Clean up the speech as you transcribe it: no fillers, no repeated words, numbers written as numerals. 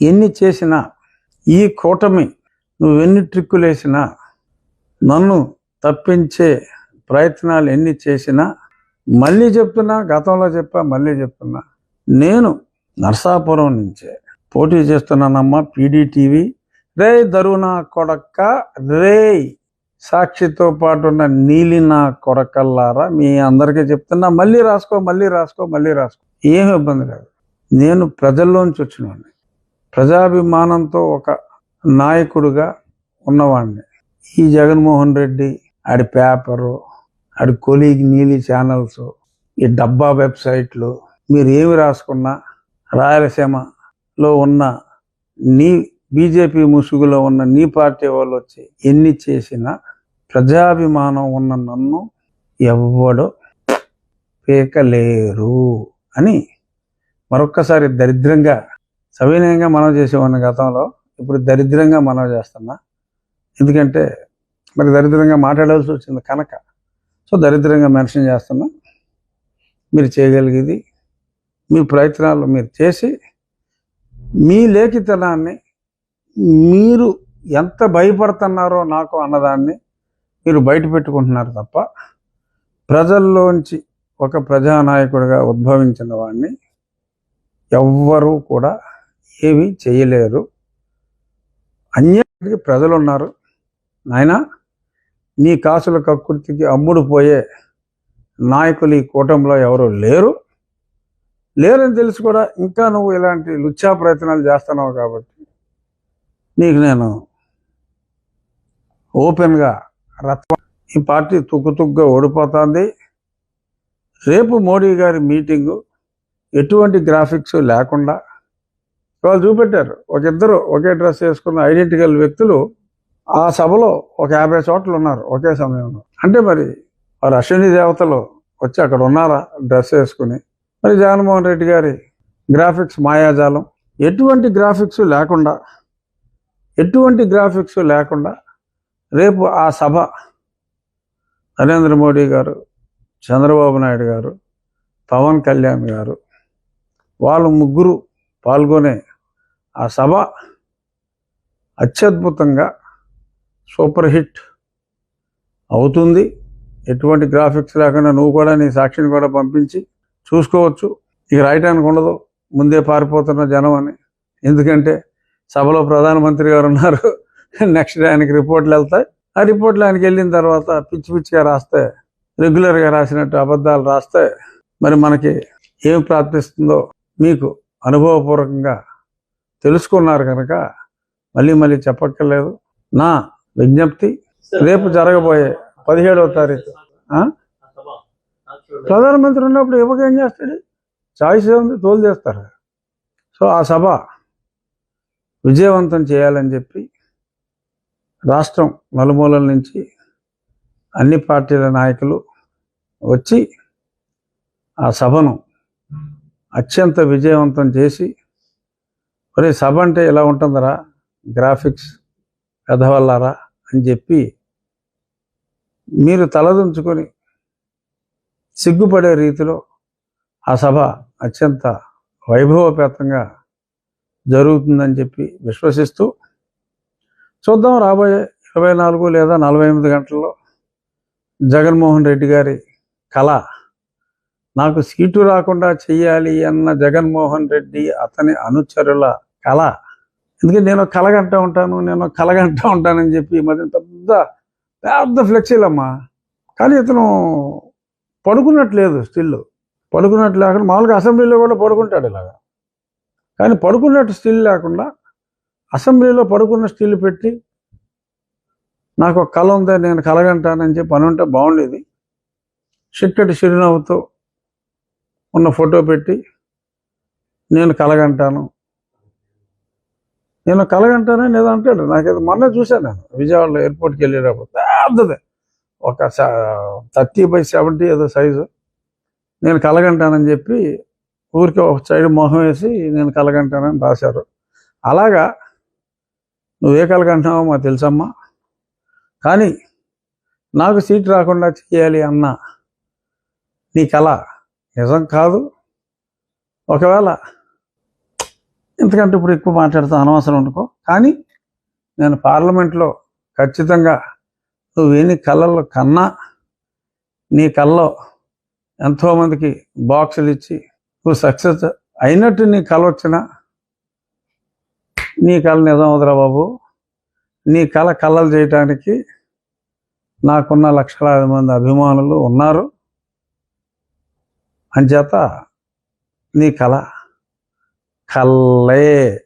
ఎన్ని చేసినా, ఈ కూటమి నువ్వెన్ని ట్రిక్కులు వేసినా, నన్ను తప్పించే ప్రయత్నాలు ఎన్ని చేసినా, మళ్ళీ చెప్తున్నా, గతంలో చెప్పా, మళ్ళీ చెప్తున్నా, నేను నరసాపురం నుంచే పోటీ చేస్తున్నానమ్మా. పీడీటీవీ రే దరునా కొడక్క, రే సాక్షితో పాటు ఉన్న నీలి నా కొడకల్లారా, మీ అందరికీ చెప్తున్నా, మళ్ళీ రాసుకో, మళ్ళీ రాసుకో, మళ్ళీ రాసుకో. ఏమి ఇబ్బంది లేదు. నేను ప్రజల్లోంచి వచ్చినవాడిని, ప్రజాభిమానంతో ఒక నాయకుడిగా ఉన్నవాడిని. ఈ జగన్మోహన్ రెడ్డి, ఆడి పేపరు, ఆడి కొలీగ్ నీలి ఛానల్స్, ఈ డబ్బా వెబ్సైట్లు, మీరు ఏమి రాసుకున్నా, రాయలసీమలో ఉన్న నీ బీజేపీ ముసుగులో ఉన్న నీ పార్టీ వాళ్ళు వచ్చి ఎన్ని చేసినా, ప్రజాభిమానం ఉన్న నన్ను ఎవ్వడు పీకలేరు అని మరొక్కసారి దరిద్రంగా, సవినయంగా మనవి చేసేవాడిని గతంలో. ఇప్పుడు దరిద్రంగా మనవి చేస్తున్నా. ఎందుకంటే మరి దరిద్రంగా మాట్లాడాల్సి వచ్చింది కనుక. సో దరిద్రంగా మెన్షన్ చేస్తున్నా. మీరు చేయగలిగేది, మీ ప్రయత్నాలు మీరు చేసి, మీ లేఖితనాన్ని, మీరు ఎంత భయపడుతున్నారో నాకు అన్నదాన్ని మీరు బయట పెట్టుకుంటున్నారు తప్ప, ప్రజల్లోంచి ఒక ప్రజానాయకుడిగా ఉద్భవించిన వాడిని ఎవ్వరూ కూడా ఏమీ చేయలేరు. అన్యాయానికి ప్రజలు ఉన్నారు నాయన. నీ కాసుల కక్కుర్తికి అమ్ముడు పోయే నాయకులు ఈ కూటమిలో ఎవరు లేరని తెలిసి కూడా ఇంకా నువ్వు ఇలాంటి లుచ్చా ప్రయత్నాలు చేస్తున్నావు కాబట్టి నీకు నేను ఓపెన్గా ఈ పార్టీ తుగ్గుగా ఓడిపోతుంది. రేపు మోడీ గారి మీటింగు ఎటువంటి గ్రాఫిక్స్ లేకుండా వాళ్ళు చూపెట్టారు. ఇద్దరు ఒకే డ్రెస్ వేసుకున్న ఐడెంటికల్ వ్యక్తులు ఆ సభలో 50 చోట్ల ఉన్నారు ఒకే సమయంలో. అంటే మరి వారు అశ్విని దేవతలు వచ్చి అక్కడ ఉన్నారా డ్రెస్ వేసుకుని? మరి జగన్మోహన్ రెడ్డి గారి గ్రాఫిక్స్ మాయాజాలం, ఎటువంటి గ్రాఫిక్స్ లేకుండా రేపు ఆ సభ నరేంద్ర మోడీ గారు, చంద్రబాబు నాయుడు గారు, పవన్ కళ్యాణ్ గారు, వాళ్ళు ముగ్గురు పాల్గొనే ఆ సభ అత్యద్భుతంగా సూపర్ హిట్ అవుతుంది. ఎటువంటి గ్రాఫిక్స్ లేకుండా నువ్వు కూడా నీ సాక్షిని కూడా పంపించి చూసుకోవచ్చు. ఇక రాయటానికి ఉండదు ముందే పారిపోతున్న జనం అని. ఎందుకంటే సభలో ప్రధానమంత్రి గారు ఉన్నారు, నెక్స్ట్ ఆయనకి రిపోర్ట్లు వెళ్తాయి. ఆ రిపోర్ట్లు ఆయనకి వెళ్ళిన తర్వాత పిచ్చిగా రాస్తే, రెగ్యులర్గా రాసినట్టు అబద్ధాలు రాస్తే మరి మనకి ఏం ప్రాప్తిస్తుందో మీకు అనుభవపూర్వకంగా తెలుసుకున్నారు కనుక మళ్ళీ చెప్పక్కర్లేదు. నా విజ్ఞప్తి, రేపు జరగబోయే 17వ తారీఖు ప్రధానమంత్రి ఉన్నప్పుడు ఏం చేస్తాడు? చాయిస్ ఏముంది, తోలు చేస్తారు. సో ఆ సభ విజయవంతం చేయాలని చెప్పి రాష్ట్రం నలుమూలల నుంచి అన్ని పార్టీల నాయకులు వచ్చి ఆ సభను అత్యంత విజయవంతం చేసి, మరి సభ అంటే ఎలా ఉంటుందరా, గ్రాఫిక్స్ పెదవల్లారా అని చెప్పి మీరు తలదించుకొని సిగ్గుపడే రీతిలో ఆ సభ అత్యంత వైభవపేతంగా జరుగుతుందని చెప్పి విశ్వసిస్తూ, చూద్దాం రాబోయే 24 లేదా 48 గంటల్లో జగన్మోహన్ రెడ్డి గారి కళ, నాకు సీటు రాకుండా చెయ్యాలి అన్న జగన్మోహన్ రెడ్డి అతని అనుచరుల కళ. ఎందుకంటే నేను కలగంటూ ఉంటానని చెప్పి మరి పెద్ద ఫ్లెక్సీలమ్మా. కానీ ఇతను పడుకున్నట్లేదు, పడుకున్నట్టు లేకుండా, మామూలుగా అసెంబ్లీలో కూడా పడుకుంటాడు ఇలాగా. కానీ పడుకున్నట్టు స్టిల్ లేకుండా అసెంబ్లీలో పడుకున్న స్టిల్ పెట్టి, నాకు ఒక కళ ఉంది, నేను కలగంటానని చెప్పి అని ఉంటే బాగుండేది. చిక్కటి చిరునవ్వుతో ఉన్న ఫోటో పెట్టి నేను కలగంటానని ఏదో అంటాడు. నాకేదో మొన్న చూశాను, నేను విజయవాడలో ఎయిర్పోర్ట్కి వెళ్ళేటప్పుడు పెద్దదే, ఒక 30x70 ఏదో సైజు, నేను కలగంటానని చెప్పి ఊరికి ఒక సైడ్ మొహం వేసి నేను కలగంటానని రాశారు. అలాగా నువ్వే కలగంటున్నావో మాకు తెలుసమ్మా. కానీ నాకు సీట్ రాకుండా చేయాలి అన్న నీ కళ నిజం కాదు. ఒకవేళ ఎందుకంటే ఇప్పుడు ఎక్కువ మాట్లాడుతూ అనవసరం అనుకో. కానీ నేను పార్లమెంట్లో ఖచ్చితంగా నువ్వు ఎన్ని కళ్ళల్లో కన్నా నీ కళ్ళలో ఎంతోమందికి బాక్సులు ఇచ్చి నువ్వు సక్సెస్ అయినట్టు నీ కళ వచ్చినా నీ కళ నిజం అవుతురా బాబు. నీ కళలు చేయటానికి నాకున్న లక్షలాది మంది అభిమానులు ఉన్నారు. అంచేత నీ కళే